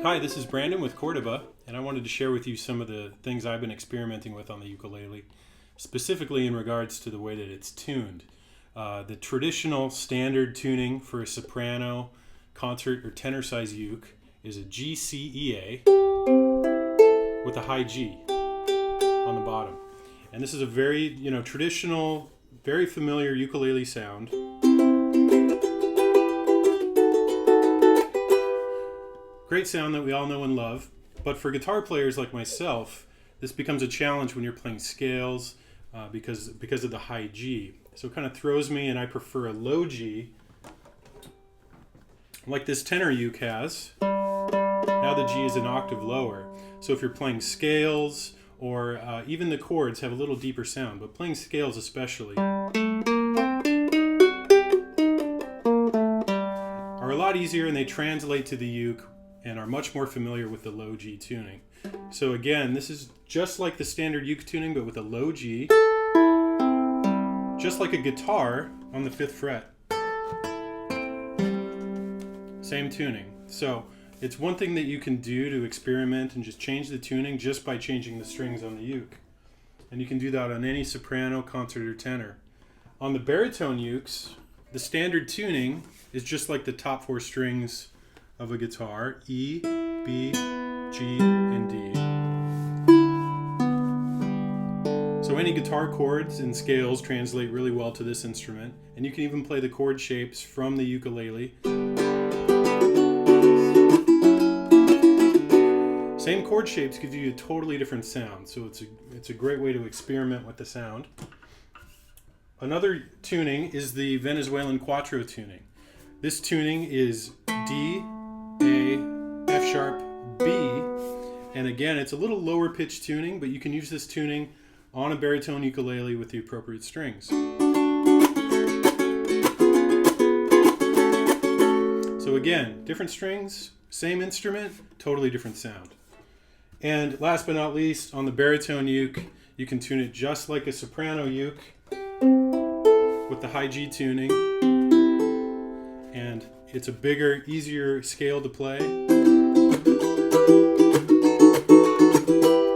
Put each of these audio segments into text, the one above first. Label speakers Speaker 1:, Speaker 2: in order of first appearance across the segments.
Speaker 1: Hi, this is Brandon with Cordoba, and I wanted to share with you some of the things I've been experimenting with on the ukulele, specifically in regards to the way that it's tuned. The traditional standard tuning for a soprano, concert, or tenor size uke is a G, C, E, A with a high G on the bottom. And this is a very, traditional, very familiar ukulele sound. Great sound that we all know and love, but for guitar players like myself, this becomes a challenge when you're playing scales because of the high G. So it kind of throws me, and I prefer a low G, like this tenor uke has. Now the G is an octave lower. So if you're playing scales, or even the chords have a little deeper sound, but playing scales especially are a lot easier, and they translate to the uke and are much more familiar with the low G tuning. So again, this is just like the standard uke tuning, but with a low G, just like a guitar on the 5th fret. Same tuning. So it's one thing that you can do to experiment and just change the tuning just by changing the strings on the uke. And you can do that on any soprano, concert, or tenor. On the baritone ukes, the standard tuning is just like the top 4 strings of a guitar: E, B, G, and D. So any guitar chords and scales translate really well to this instrument, and you can even play the chord shapes from the ukulele. Same chord shapes give you a totally different sound, so it's a great way to experiment with the sound. Another tuning is the Venezuelan Cuatro tuning. This tuning is D, A, F sharp, B, and again, it's a little lower pitch tuning, but you can use this tuning on a baritone ukulele with the appropriate strings. So again, different strings, same instrument, totally different sound. And last but not least, on the baritone uke, you can tune it just like a soprano uke with the high G tuning, and it's a bigger, easier scale to play,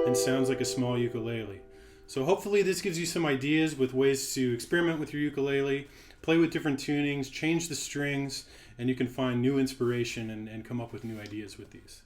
Speaker 1: and sounds like a small ukulele. So hopefully this gives you some ideas with ways to experiment with your ukulele, play with different tunings, change the strings, and you can find new inspiration and come up with new ideas with these.